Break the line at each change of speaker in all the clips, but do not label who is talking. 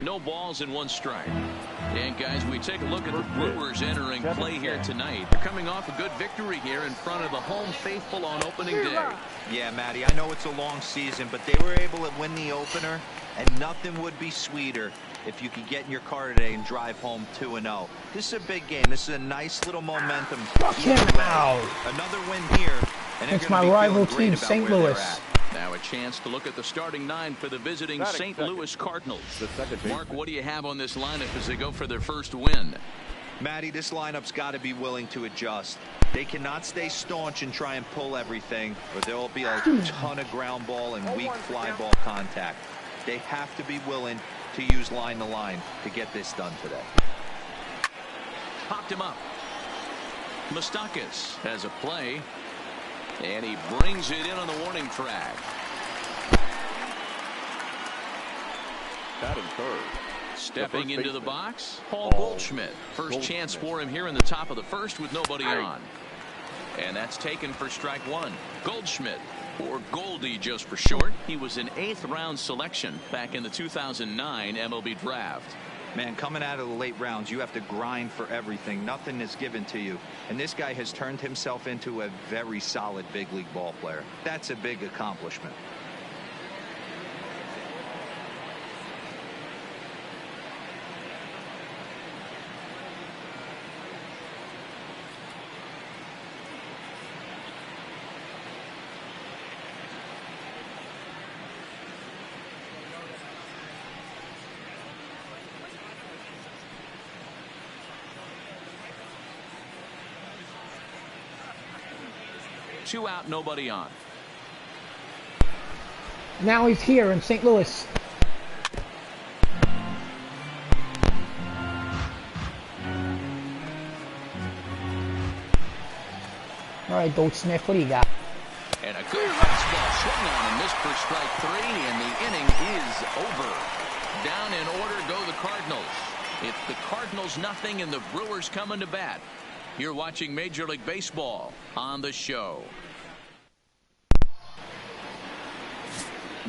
No balls and 1 strike. And guys, we take a look at the Brewers entering play here tonight. They're coming off a good victory here in front of the home faithful on opening day.
Yeah, Matty, I know it's a long season, but they were able to win the opener, and nothing would be sweeter if you could get in your car today and drive home 2-0. This is a big game. This is a nice little momentum.
Fuck him out.
Another win here. And
it's my rival team, St. Louis.
Now a chance to look at the starting 9 for the visiting St. Louis Cardinals. Mark, what do you have on this lineup as they go for their first win?
Matty, this lineup's got to be willing to adjust. They cannot stay staunch and try and pull everything, or there will be a ton of ground ball and weak fly ball contact. They have to be willing to use line to line to get this done today.
Popped him up. Moustakas has a play. And he brings it in on the warning track.
Batting third.
Stepping into the box, Paul Goldschmidt. First chance for him here in the top of the first with nobody on. And that's taken for strike 1. Goldschmidt, or Goldie just for short. He was an 8th round selection back in the 2009 MLB draft.
Man, coming out of the late rounds, you have to grind for everything. Nothing is given to you. And this guy has turned himself into a very solid big league ball player. That's a big accomplishment.
Two out, nobody on.
Now he's here in St. Louis. All right, Goldsmith, what do you got?
And a good fastball swung on and missed for strike 3, and the inning is over. Down in order go the Cardinals. It's the Cardinals nothing and the Brewers coming to bat. You're watching Major League Baseball on the show.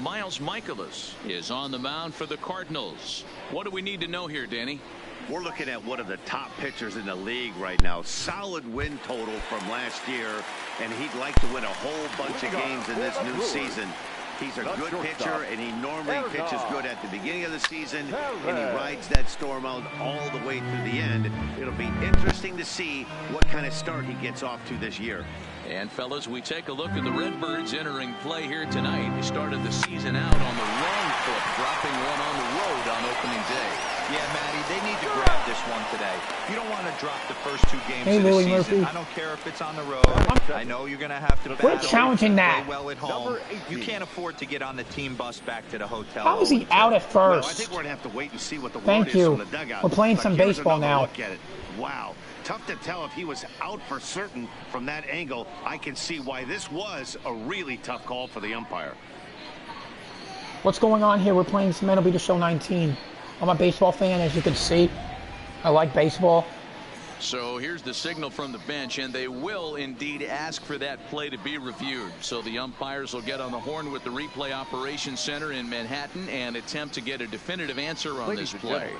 Miles Michaelis is on the mound for the Cardinals. What do we need to know here, Danny?
We're looking at one of the top pitchers in the league right now. Solid win total from last year, and he'd like to win a whole bunch of games in this new season. He's a good pitcher, and he normally pitches good at the beginning of the season, and he rides that storm out all the way through the end. It'll be interesting to see what kind of start he gets off to this year.
And fellas, we take a look at the Redbirds entering play here tonight. They started the season out on the wrong foot, dropping one on the road on opening day.
Yeah, Matty, they need to grab this one today. You don't want to drop the first 2 games of the season.
Murphy.
I don't care if it's on the road. I know you're going to have to
We're challenging that.
Play well at home. You can't afford to get on the team bus back to the hotel.
How is he out at first?
Well, I think we're going to have to wait and see what the
Thank
word
you.
is from the dugout.
We're playing some
Here's
baseball
another
now.
Look at it. Wow. Tough to tell if he was out for certain from that angle. I can see why this was a really tough call for the umpire.
What's going on here? We're playing some MLB The Show 19. I'm a baseball fan, as you can see. I like baseball.
So here's the signal from the bench, and they will indeed ask for that play to be reviewed. So the umpires will get on the horn with the replay operations center in Manhattan and attempt to get a definitive answer on this play.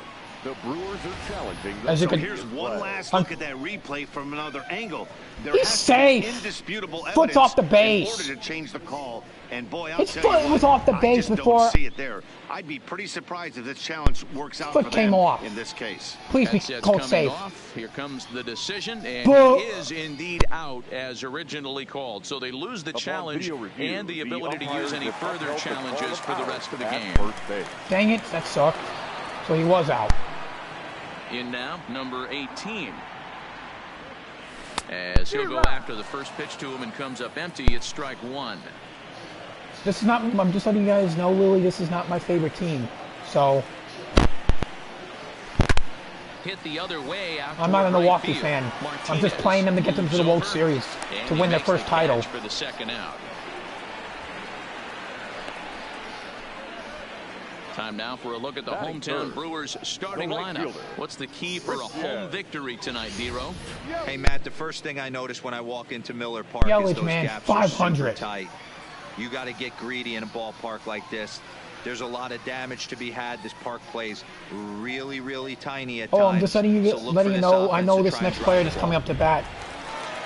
The Brewers are challenging.
As you can,
here's one last look at that replay from another angle. There
He's
has
safe.
To be indisputable
Foot's off the base.
in order to change the call. And boy, I'll
His
tell you
foot
what,
was off the base
I just
before.
Don't see it there. I'd be pretty surprised if this challenge works out
Foot
for
came
them
off.
in this case.
Please be
That's
called
coming
safe.
off. Here comes the decision, and
Boo.
he is indeed out as originally called. So they lose the challenge and the ability to use any further challenges for the rest of the game.
Dang it, that sucked. So he was out.
In now, number 18. As he'll go after the first pitch to him and comes up empty, it's strike 1.
This is not, I'm just letting you guys know, Lily, this is not my favorite team. So,
Hit the other way out
I'm not a
toward
Milwaukee
right
fan.
field.
I'm just playing them to get them to the World Series, to win their first title.
For the second out. Time now for a look at the hometown Brewers starting lineup. What's the key for a home victory tonight, D-Row?
Hey, Matt, the first thing I notice when I walk into Miller Park is those
man,
gaps
500.
are super tight. You got to get greedy in a ballpark like this. There's a lot of damage to be had. This park plays really, really tiny at
Oh,
times.
I'm just letting you know. I know this next player that's coming up to bat.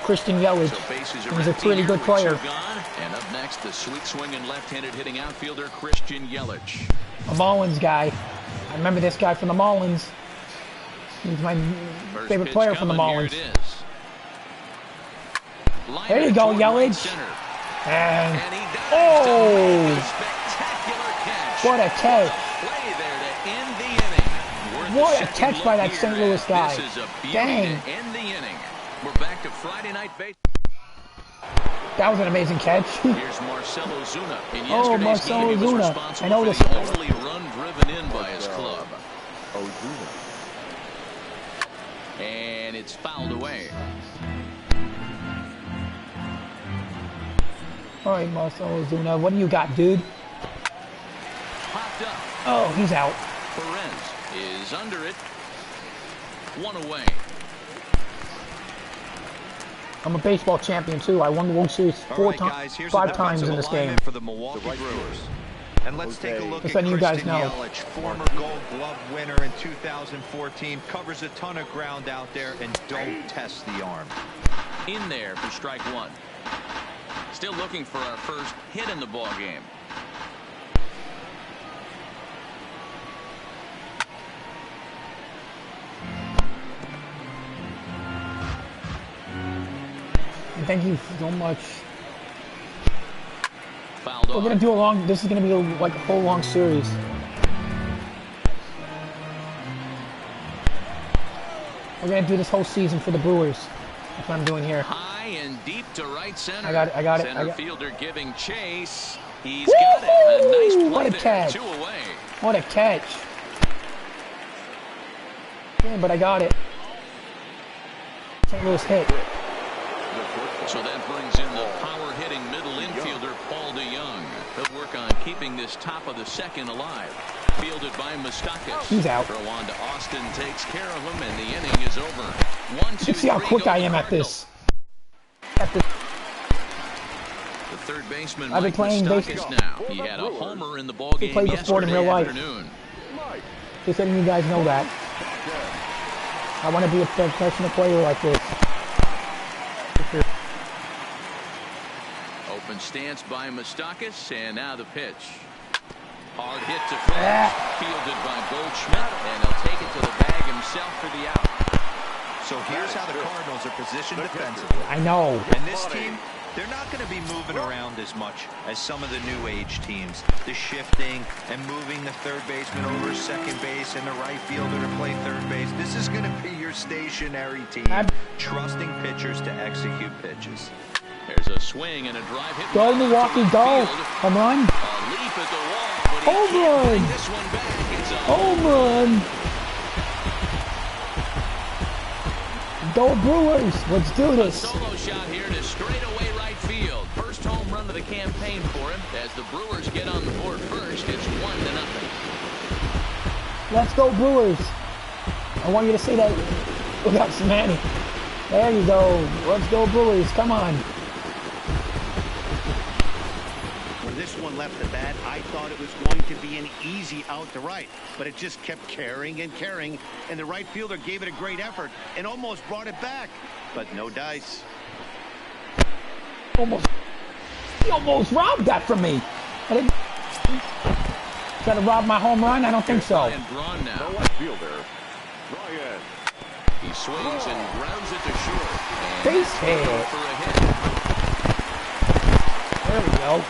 Christian Yelich. He's a pretty good player.
And up next, the sweet swinging left-handed hitting outfielder Christian Yelich.
A Marlins guy. I remember this guy from the Marlins. He's my favorite player from the Marlins. There you go, Yelich. And oh, what a catch! What a catch by that St. Louis guy! Dang!
We're back to Friday night baseball.
That was an amazing catch.
Here's Marcell Ozuna.
Oh, Marcell Ozuna! I know this.
Only run driven in by his club.
Ozuna.
And it's fouled away.
All right, Marcell Ozuna, what do you got, dude?
Popped up.
Oh, he's out.
Perez is under it. One away.
I'm a baseball champion too. I won the World Series five times in this game.
For the Milwaukee Brewers. And let's take a look at
Christian
Yelich, former Gold Glove winner in 2014, covers a ton of ground out there and don't test the arm.
In there for strike one. Still looking for our first hit in the ball game.
Thank you so much.
Fouled
We're gonna do a long. This is gonna be like a whole long series. We're gonna do this whole season for the Brewers. That's what I'm doing here.
High and deep to right center.
I got it.
Center fielder giving chase. He's got it. A nice play.
What a
there.
catch!
2 away.
What a catch! Yeah, but I got it. St. Louis hit.
So that brings in the power-hitting middle infielder, Paul DeYoung. He'll work on keeping this top of the second alive. Fielded by Moustakas.
He's out.
Throw on to Austin, takes care of him, and the inning is over. 1, 2,
Let's see how
3,
quick I am at
Cardinals.
this.
The third baseman,
I've been playing
baseball now. He had a homer in the ball game
played the sport in real life.
afternoon.
Just letting you guys know that. I want to be a professional player like this.
Open stance by Moustakas, and now the pitch. Hard hit to first, fielded by Goldschmidt, and he'll take it to the bag himself for the out.
So here's how the Cardinals are positioned defensively.
I know.
And this team, they're not going to be moving around as much as some of the new age teams. The shifting and moving the third baseman over second base and the right fielder to play third base. This is going to be your stationary team, trusting pitchers to execute pitches.
There's a swing and a drive hit.
Go Milwaukee, go! Home run!
A leap at the wall, but he
Home
can't
run!
bring this one back. It's a
Home run! Go Brewers! Let's do this!
solo shot here to straightaway right field. First home run of the campaign for him. As the Brewers get on the board first, it's 1-0.
Let's go Brewers! I want you to say that without Samani. There you go. Let's go Brewers. Come on.
When this one left the bat, I thought it was going to be an easy out to right, but it just kept carrying and carrying, and the right fielder gave it a great effort and almost brought it back, but no dice.
He almost robbed that from me. Try to rob my home run? I don't think so.
And drawn now.
The left fielder, Ryan.
He swings and grounds it to short.
Base hit.
For a hit.
There we go.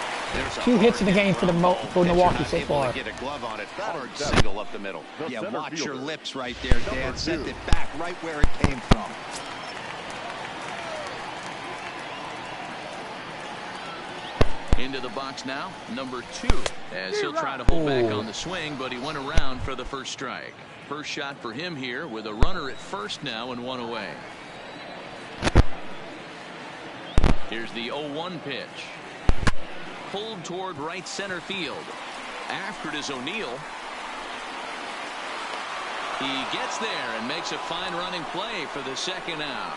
2 hits in the game for Milwaukee so far.
Get a glove on it. Hard single up the middle.
Yeah, watch your lips right there, Dan. Sent it back right where it came from.
Into the box now, number 2, as he'll try to hold back on the swing, but he went around for the first strike. First shot for him here with a runner at first now and 1 away. Here's the 0-1 pitch. Pulled toward right center field. After it is O'Neill. He gets there and makes a fine running play for the second out.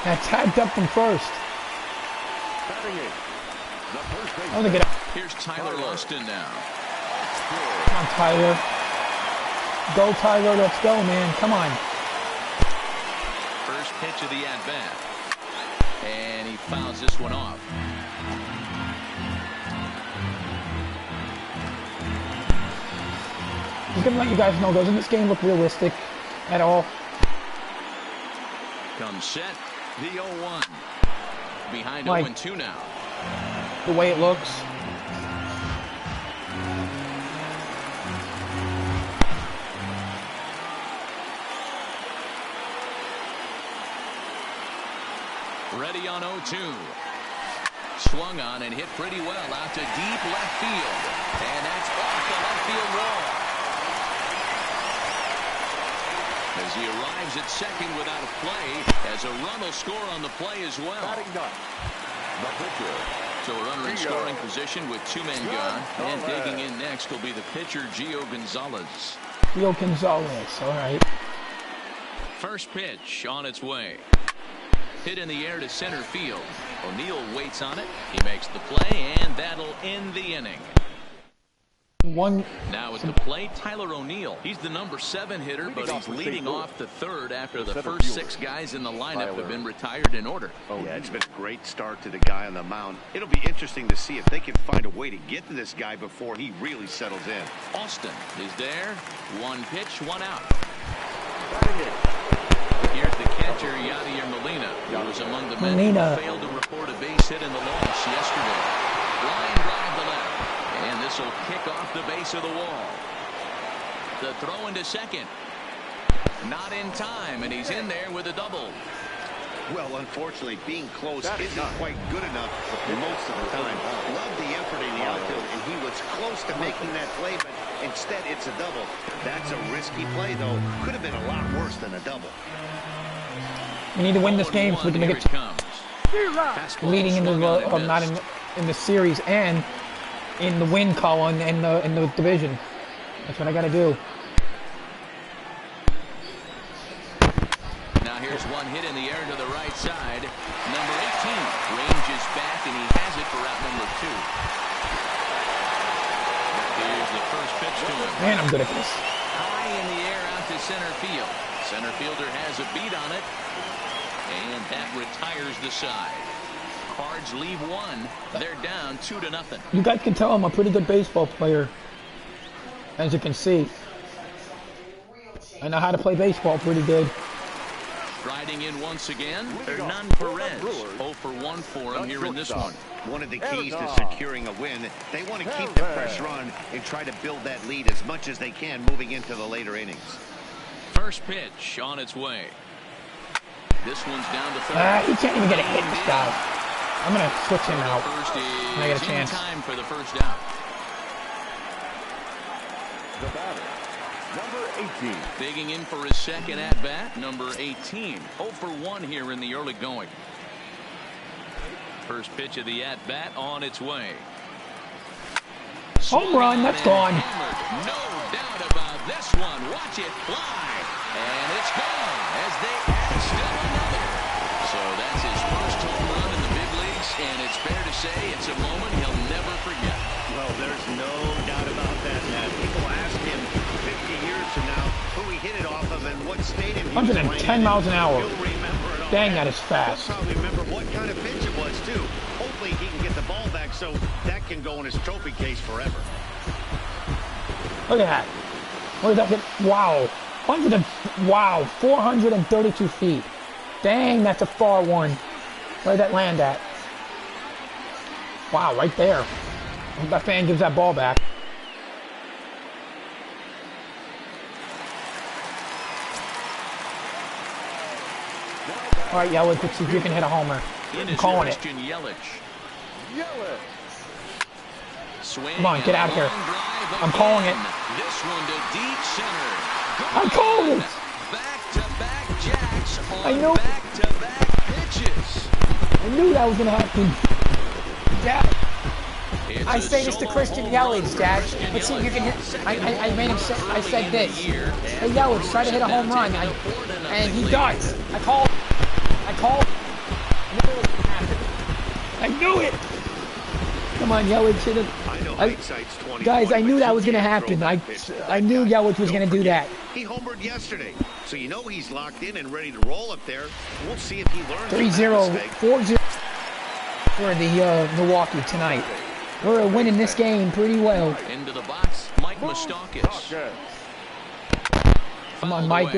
That's tagged up from first.
Batting
I want to get up.
Here's Tyler Austin now.
Come on, Tyler. Go, Tyler. Let's go, man. Come on.
First pitch of the at-bat. And he fouls this one off.
I'm going to let you guys know, doesn't this game look realistic at all?
Comes set. The 0-1. Behind
Like,
0-2 now.
the way it looks.
Ready on 0-2. Swung on and hit pretty well out to deep left field. And that's off the left field wall. As he arrives at second without a play, as a run will score on the play as well. So a runner in scoring position with 2 men gone. And digging in next will be the pitcher, Gio Gonzalez.
Gio Gonzalez, all right.
First pitch on its way. Hit in the air to center field. O'Neill waits on it. He makes the play, and that'll end the inning. Now at the plate, Tyler O'Neill. He's the number 7 hitter, but he's leading off the third after the first 6 guys in the lineup have been retired in order.
Yeah, it's been a great start to the guy on the mound. It'll be interesting to see if they can find a way to get to this guy before he really settles in.
Austin is there. 1 pitch, 1 out. Here's the catcher, Yadier Molina, who was among the men who failed to report a base hit in the loss yesterday. Line drive to left, and this will kick off the base of the wall. The throw into second. Not in time, and he's in there with a double.
Well, unfortunately, being close isn't quite good enough most of the time. Loved the effort in the outfield, and he was close to making that play, but instead it's a double. That's a risky play, though. Could have been a lot worse than a double.
We need to win this game so we can make it leading into the not in the series and in the win column in the division. That's what I got to do.
Now here's one hit in the air to the right side. Number 18 ranges back, and he has it for out number 2. Here's the first pitch to him.
Man, I'm good at this.
High in the air out to center field. Center fielder has a beat on it, and that retires the side. Cards leave 1. They're down 2-0.
You guys can tell I'm a pretty good baseball player, as you can see. I know how to play baseball pretty good.
Striding in once again, Hernan Perez. 0 for 1 for him here in this one.
One of the keys to securing a win, they want to keep the pressure on and try to build that lead as much as they can moving into the later innings.
First pitch on its way. This one's down to third.
He can't even get a hit, this guy. I'm going to switch him out when I get a chance.
Time for the first out.
The batter, number 18.
Digging in for his second at-bat, number 18. 0 for 1 here in the early going. First pitch of the at-bat on its way.
Home run, that's gone.
No doubt about this one. Watch it fly. And it's gone as they add still another. So that's his first home run in the big leagues, and it's fair to say it's a moment he'll never forget.
Well, there's no doubt about that, Matt. People ask him 50 years from now who he hit it off of and what stadium he was playing.
110 miles an hour.
He'll remember it all.
Dang, that is fast.
He'll probably remember what kind of pitch it was, too. Hopefully he can get the ball back so that can go in his trophy case forever.
Look at that. Where did that get? Wow. 432 feet. Dang, that's a far one. Where did that land at? Wow, right there. I hope that fan gives that ball back. All right, Yelich, let's see if you can hit a homer. I'm calling it. Come on, get out of here. I'm calling it.
This one to deep center.
I'm calling it.
Back-to-back jacks on
know.
back-to-back pitches.
I knew that was going to happen. Dad,
It's
I
a
say this to
solo
Christian
home
Yelich,
run for
Dad.
Christian
Let's see if you can
Yelich.
hit. I made him say, I said this. Hey,
Hey,
Yelich, try to hit a home run. And he does. I called. I knew it. Come on, Yelich. Hit it.
I know hindsight's 20.
Guys, I knew that was going to happen. I knew Yelich was going to do that.
He homered yesterday, so you know he's locked in and ready to roll up there. We'll see if he learns.
3-0, 4-0 for the Milwaukee tonight. We're winning this game pretty well.
Into the box, Mike Moustakas.
Come on, Mike.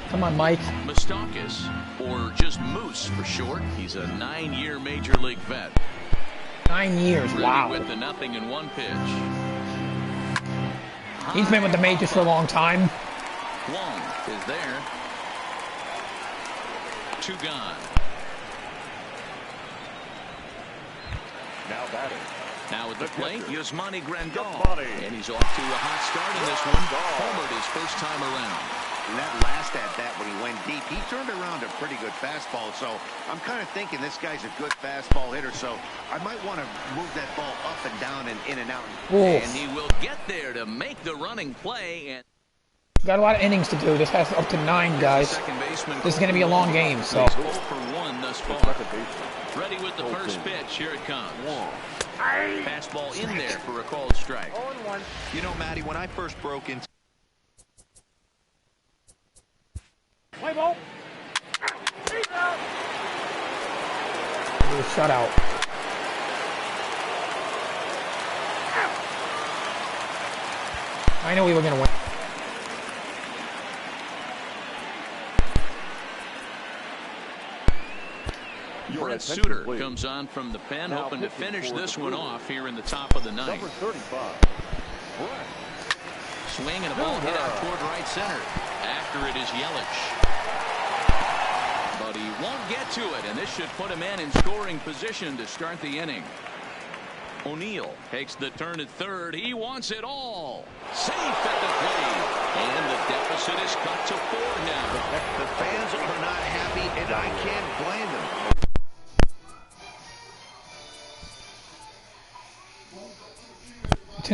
Come on, Mike.
Moustakas, or just Moose for short. He's a 9-year Major League vet.
9 years,
Really
wow.
with the nothing in one pitch.
He's been with the majors for a long time.
Wong is there. 2 gone.
Now batting.
Now at the plate, Yasmani Grandal.
Yasmani.
And he's off to a hot start in this one. Homered his first time around.
And that last at bat when he went deep, he turned around a pretty good fastball. So I'm kind of thinking this guy's a good fastball hitter. So I might want to move that ball up and down and in and out.
And he will get there to make the running play. And
Got a lot of innings to do. This has up to 9, guys. This is going to be a long game, so.
He's 0 for 1 thus far. Ready with the first pitch. Here it comes. Fastball in there for a called strike.
You know, Matty, when I first broke into
Shutout. I know we were going to win.
Brett Suter comes on from the pen, hoping to finish this one off here in the top of the 9th.
Number 35.
Swing and a ball hit out toward right center. After it is Yelich. But he won't get to it, and this should put a man in scoring position to start the inning. O'Neill takes the turn at third. He wants it all. Safe at the plate. And the deficit is cut to 4 now.
The fans are not happy, and I can't blame them.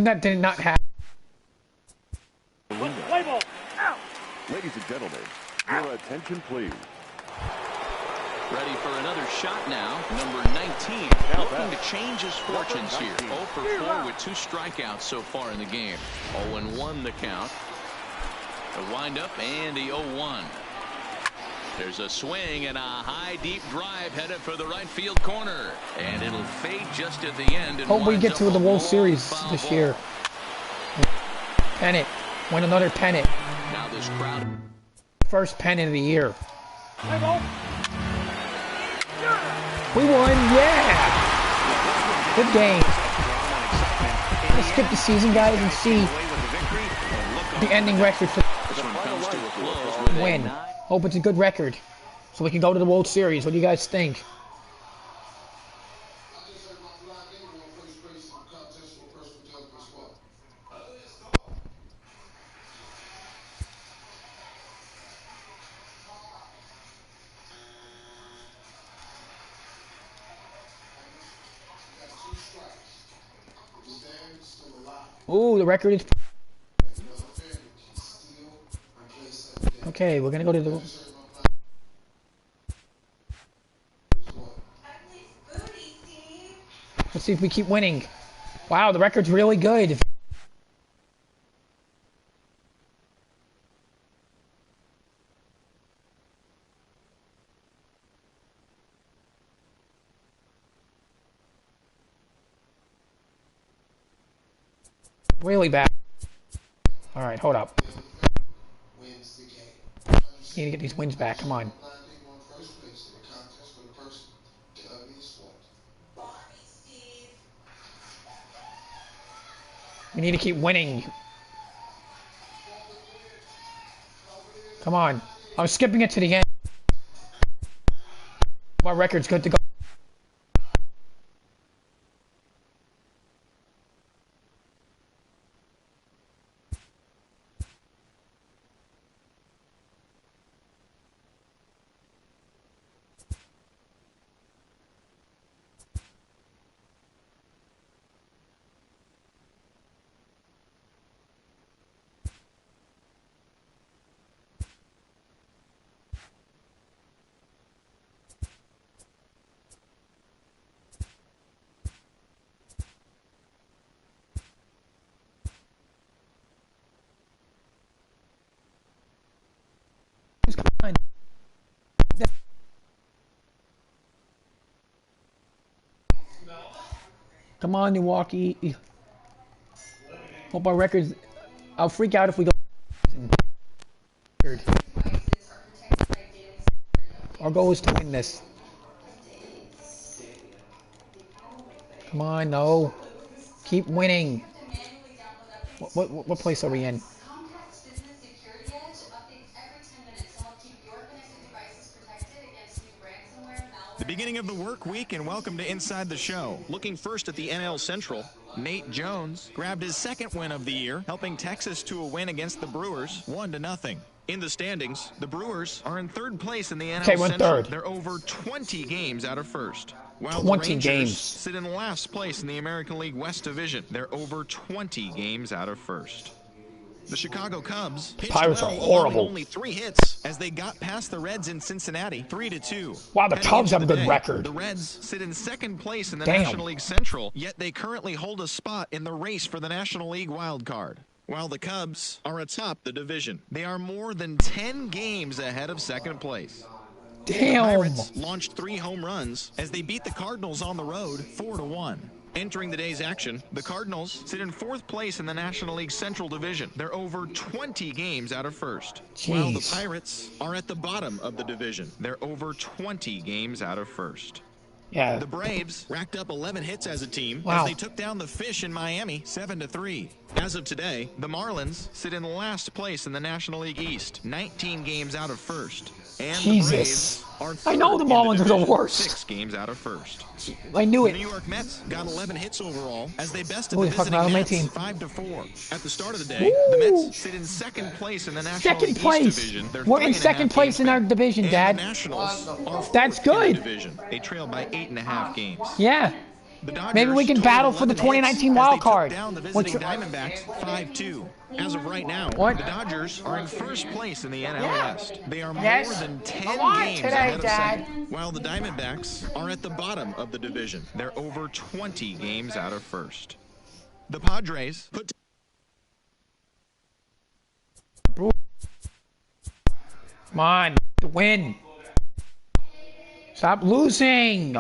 That did not happen.
Ladies and gentlemen, your attention, please.
Ready for another shot now. Number 19. Looking to change his fortunes here. 0 for 4 with 2 strikeouts so far in the game. 0-1 the count. The windup and the 0-1. There's a swing and a high deep drive headed for the right field corner. And it'll fade just at the end.
Hope we get to the World Series this year. Pennant. Win another pennant.
Now this crowd.
First pennant of the year. We won, yeah! Good game. Let's skip the season, guys, and see the ending record for
This one comes to a close with a
win. Hope it's a good record, so we can go to the World Series. What do you guys think? Ooh, the record is... Okay, we're gonna go to the... Let's see if we keep winning. Wow, the record's really good. Really bad. Alright, hold up. Need to get these wins back, come on. We need to keep winning. Come on. I'm skipping it to the end. My record's good to go. Come on, Milwaukee. Hope our records... I'll freak out if we go... Our goal is to win this. Come on, no. Keep winning. What place are we in?
The beginning of the work week, and welcome to Inside the Show. Looking first at the NL Central, Nate Jones grabbed his second win of the year, helping Texas to a win against the Brewers, 1-0. In the standings, the Brewers are in third place in the NL Central.
Third.
They're over 20 games out of first. While
20
the Rangers
games.
sit in last place in the American League West Division. They're over 20 games out of first. The Chicago Cubs pitched
Pirates
well,
are horrible.
only 3 hits as they got past the Reds in Cincinnati, 3-2.
Wow, the
Heading
Cubs
into
have a
the
good
day,
record.
The Reds sit in second place in the
Damn.
National League Central, yet they currently hold a spot in the race for the National League wild card. While the Cubs are atop the division, they are more than 10 games ahead of second place.
Damn.
The Pirates launched 3 home runs as they beat the Cardinals on the road 4-1. Entering the day's action, the Cardinals sit in 4th place in the National League Central Division. They're over 20 games out of first.
Jeez.
While the Pirates are at the bottom of the division. They're over 20 games out of first.
Yeah.
The Braves racked up 11 hits as a team
Wow.
as they took down the Fish in Miami 7-3. As of today, the Marlins sit in last place in the National League East, 19 games out of first. And
Jesus.
the Braves are
I know
third
the
in
Marlins are the
division,
worst.
6 games out of first.
I knew
The
it.
New York Mets got 11 hits overall as they bested
Who
the
the fuck
visiting
about my
Mets
team?
5-4. At the start of the day,
Woo!
the Mets sit in second place in the National
Second
League
place.
East division. They're
We're in
3.5
second place
games
in our
back.
division,
And
Dad.
The Nationals are
That's
fourth in
good.
the division. They trail by 8.5 games.
Yeah.
The Dodgers
Maybe we can
totaled
battle for the
11 hits
2019
as
wild
they took
card.
down the
What's
visiting
your-
Diamondbacks 5-2. As of right now,
What?
the Dodgers are in first place in the NL
Yeah.
West. They are
Yes.
more than 10
Come on
games
today,
ahead of
Dad.
second, while the Diamondbacks are at the bottom of the division. They're over 20 games out of first. The Padres put
Come on. To win. Stop losing.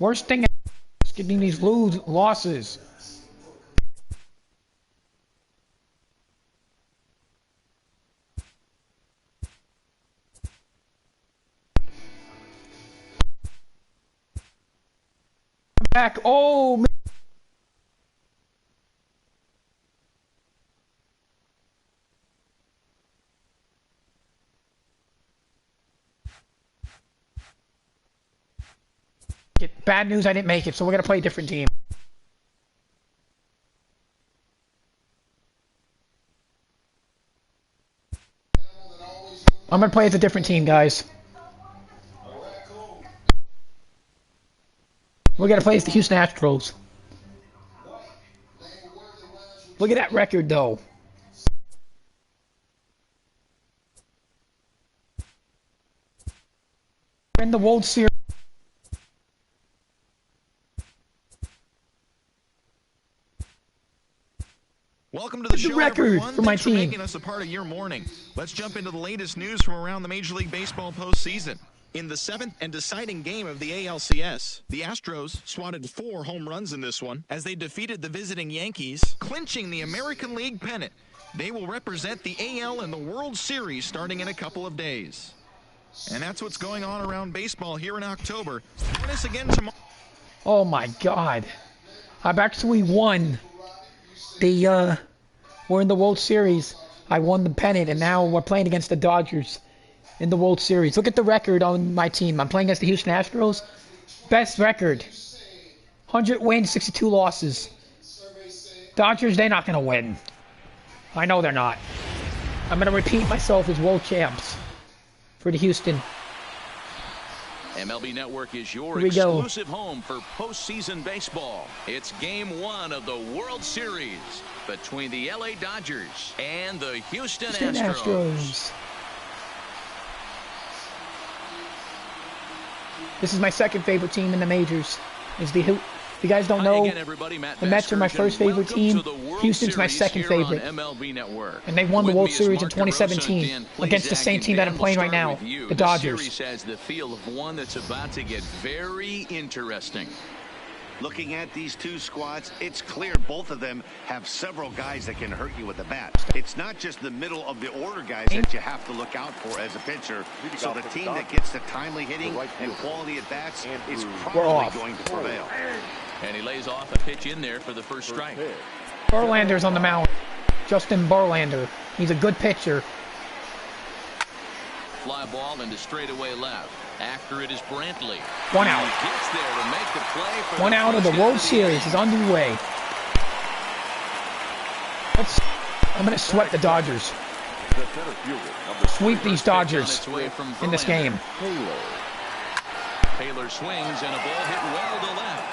Worst thing is getting these losses. Back. Oh, man. Bad news, I didn't make it, so we're going to play a different team. I'm going to play as a different team, guys. We're going to play as the Houston Astros. Look at that record, though. In the World Series.
Welcome to the show,
record
everyone.
for my
Thanks for
team.
making us a part of your morning. Let's jump into the latest news from around the Major League Baseball postseason. In the 7th and deciding game of the ALCS, the Astros swatted 4 home runs in this one as they defeated the visiting Yankees, clinching the American League pennant. They will represent the AL in the World Series starting in a couple of days. And that's what's going on around baseball here in October. Join us again tomorrow.
Oh my God. I've actually won the, we're in the World Series. I won the pennant, and now we're playing against the Dodgers in the World Series. Look at the record on my team. I'm playing against the Houston Astros. Best record. 100 wins, 62 losses. Dodgers, they're not going to win. I know they're not. I'm going to repeat myself as world champs for the Houston.
MLB Network is your
Here we go.
exclusive home for postseason baseball. It's Game 1 of the World Series between the LA Dodgers and the Houston Astros.
This is my second favorite team in the majors. Is the If you guys don't
Hi
know,
again, everybody. Matt
the Mets are my
Vasgersian.
first favorite
Welcome
team.
to the World
Houston's my
Series
second
here on
favorite.
MLB Network.
And they won the
With
World
me is
Series in
Mark DeRosa.
2017
Dan
against the
Plesac,
same
and
team that
Dan,
I'm playing
we'll
right now,
start with you.
the
This
Dodgers.
series has the feel of one that's about to get very interesting.
Looking at these two squads, it's clear both of them have several guys that can hurt you with the bat. It's not just the middle of the order guys that you have to look out for as a pitcher. So the team that gets the timely hitting and quality at bats is probably going to prevail.
And he lays off a pitch in there for the first strike.
Verlander's on the mound. Justin Verlander. He's a good pitcher.
Fly ball into straightaway left. After it is Brantley.
One out.
He gets there to make the play for
One out of the World Series is underway. I'm going to sweat the Dodgers. Sweep these Dodgers in this game.
Taylor swings and a ball hit well to left.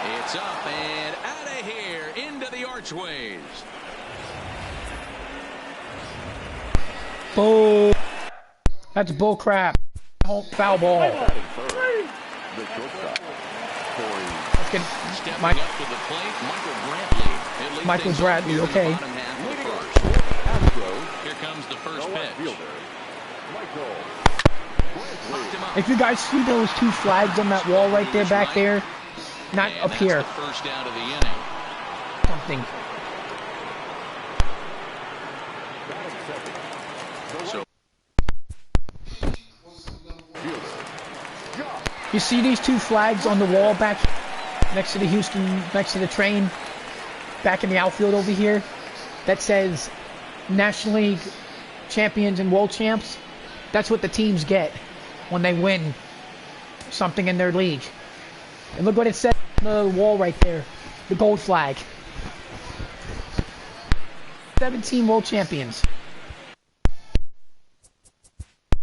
It's up and out of here into the archways.
Bull. That's bull crap. Foul ball. Let's get Michael Bradley, okay.
Here comes the first pitch.
If you guys see those two flags on that wall right there, back there, not up here.
First out of the inning.
Something.
So
you see these two flags on the wall back next to the next to the train, back in the outfield over here, that says National League champions and world champs? That's what the teams get when they win something in their league. And look what it says on the wall right there, the gold flag. 17 world champions.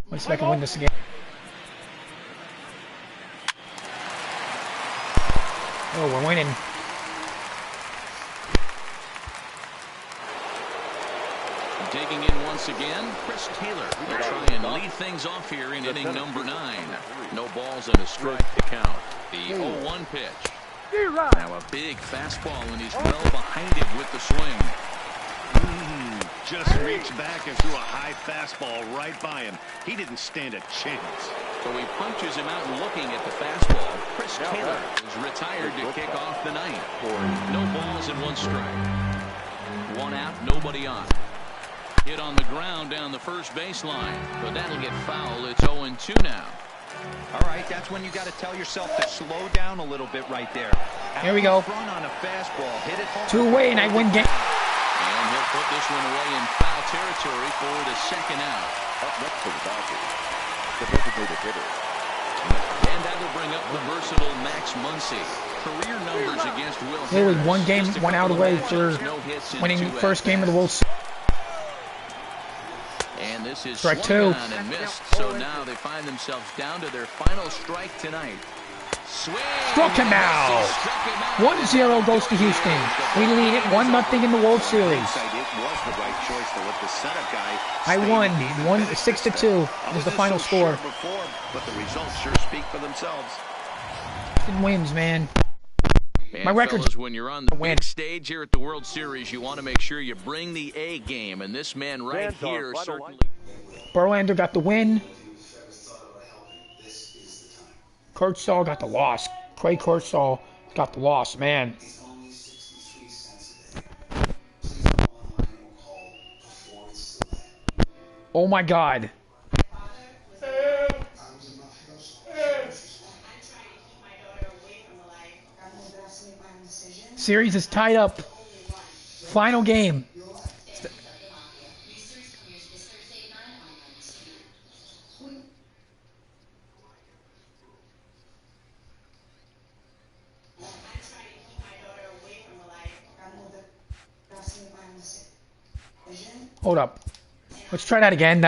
Let's see if I can win this again. Oh, we're winning.
Digging in once again, Chris Taylor will try and lead things off here in inning number 9. No balls and a strike to count. The 0-1 pitch. Now a big fastball, and he's well behind it with the swing.
Just reached back and threw a high fastball right by him. He didn't stand a chance.
So he punches him out and looking at the fastball. Chris Taylor is retired to kick off the ninth. No balls and 1 strike. 1 out, nobody on. Hit on the ground down the first baseline, but that'll get foul. It's 0-2 now.
All right, that's when you got to tell yourself to slow down a little bit right there.
Here we go.
Front on a fastball, hit it home.
2 away, and I win game.
And he'll put this one away in foul territory for the second out.
Up next for the Dodgers, the designated hitter.
And that'll bring up the versatile Max Muncy. Career numbers against Will Harris.
Literally 1 game, 1 out away for winning the first game of the World Series.
And this is
strike 2.
Swung on and missed. So now they find themselves down to their final strike tonight. Swing.
Struck him out. 1-0 goes to Houston. We lead it 1-0 in the World Series.
It was the right choice to let the setup guy.
I won 6-2 was the final score.
Before, but the results sure speak for themselves.
Houston wins, man.
And
my record's
fellas, when you're on the
win.
big stage here at the World Series, you want to make sure you bring the A game, and this man right here certainly.
Verlander got the win. Kurtzall got the loss. Craig Kurtzall got the loss, man. Oh my God. Series is tied up. Final game. Hold up. Let's try that again.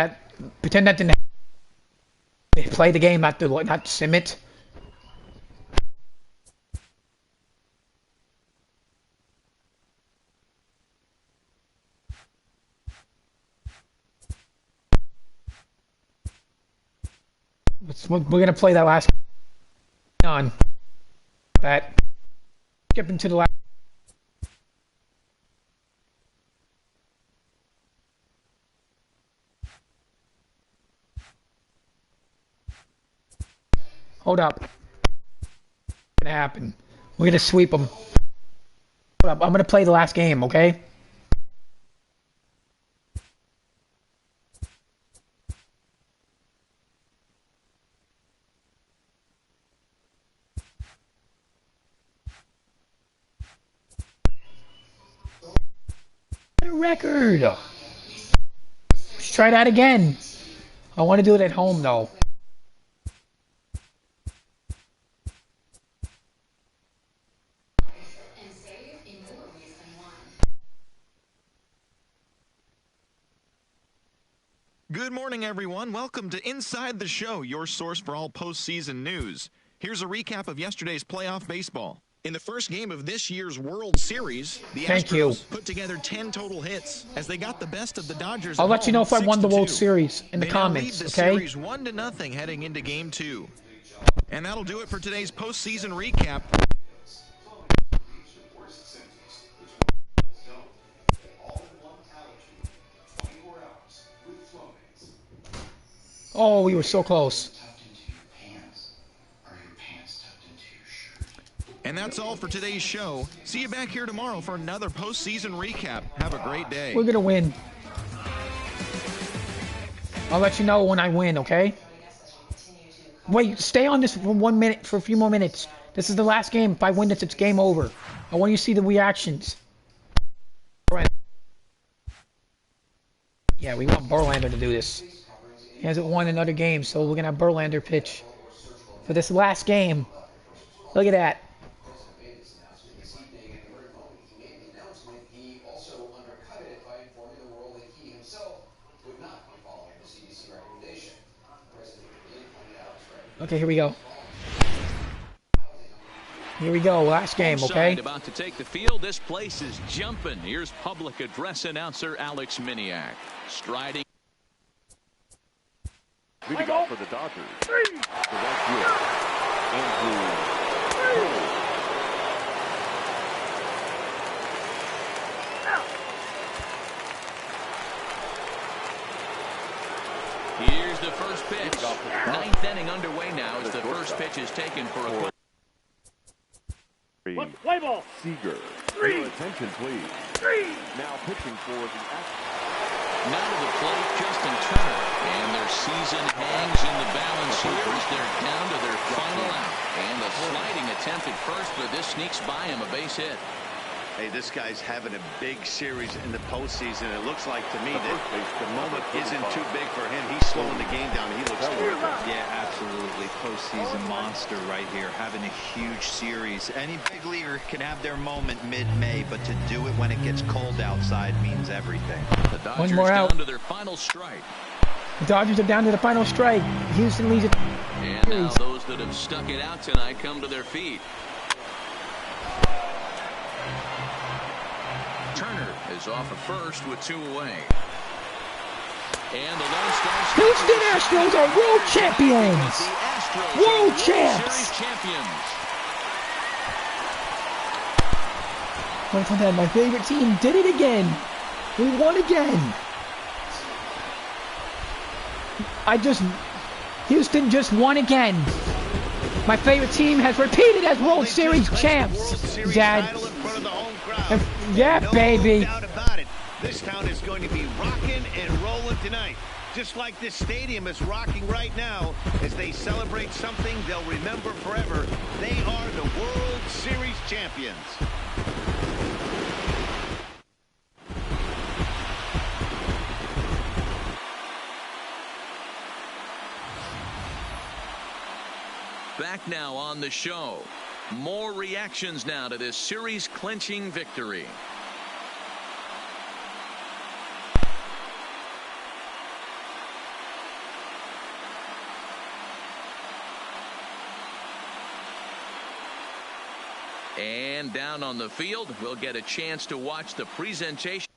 Pretend that didn't happen. Play the game, not sim it. We're gonna play that last on that. Skip into the last. Hold up. gonna happen. We're gonna sweep them. I'm gonna play the last game, okay? Record. Let's try that again. I want to do it at home though.
Good morning, everyone. Welcome to Inside the Show, your source for all postseason news. Here's a recap of yesterday's playoff baseball. In the first game of this year's World Series, the Astros put together 10 total hits as they got the best of the Dodgers.
I'll let you know if I won the World Series in the comments,
They lead the
okay?
series 1-0 heading into Game 2. And that'll do it for today's postseason recap.
Oh, we were so close.
And that's all for today's show. See you back here tomorrow for another postseason recap. Have a great day.
We're gonna win. I'll let you know when I win, okay? Wait, stay on this for 1 minute, for a few more minutes. This is the last game. If I win this, it's game over. I want you to see the reactions. Yeah, we want Verlander to do this. He hasn't won another game, so we're gonna have Verlander pitch for this last game. Look at that. Okay, here we go. Here we go, last game, okay?
About to take the field. This place is jumping. Here's public address announcer Alex Miniak. Striding.
Leading off for the Dodgers. The right field. Andrew.
Here's the first pitch. Ninth inning underway now as the first pitch is taken for a
Play ball. Seager. Your attention, please. Now pitching for the
now to the plate, Justin Turner. And their season hangs in the balance here as they're down to their final out. And a sliding attempt at first, but this sneaks by him, a base hit.
Hey, this guy's having a big series in the postseason. It looks like to me that the moment isn't too big for him. He's slowing the game down. He looks good.
Yeah, absolutely. Postseason monster right here, having a huge series. Any big leaguer can have their moment mid-May, but to do it when it gets cold outside means everything.
The Dodgers
One more out.
down to their final strike.
The Dodgers are down to the final strike. Houston leads it.
And now those that have stuck it out tonight come to their feet. Turner is off at first with 2 away. And the Lone Stars.
Houston Astros are world champions. World champs.
Series champions.
Wait on that. My favorite team did it again. We won again. Houston just won again. My favorite team has repeated as World Series champs. Dad. Yeah, baby.
No doubt about it. This town is going to be rocking and rolling tonight. Just like this stadium is rocking right now as they celebrate something they'll remember forever. They are the World Series champions.
Back now on the show. More reactions now to this series-clinching victory. And down on the field, we'll get a chance to watch the presentation.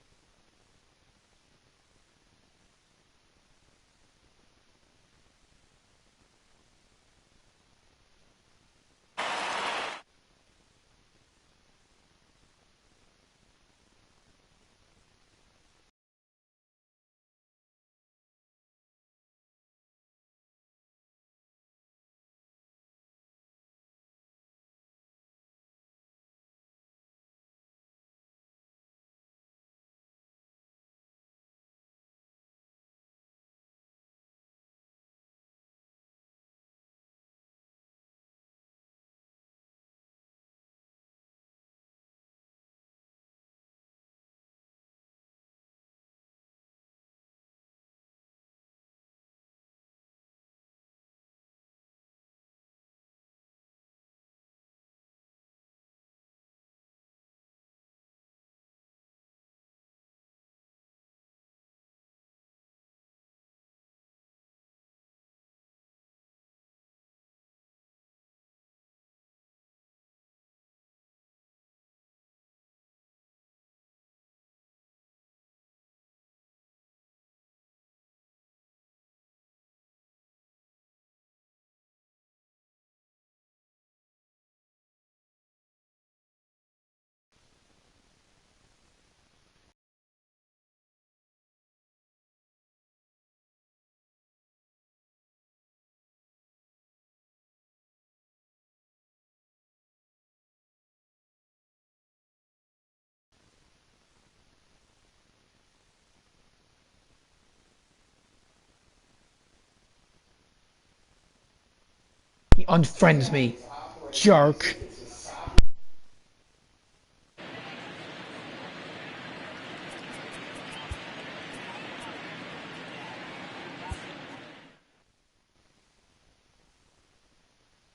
He unfriends me. Jerk.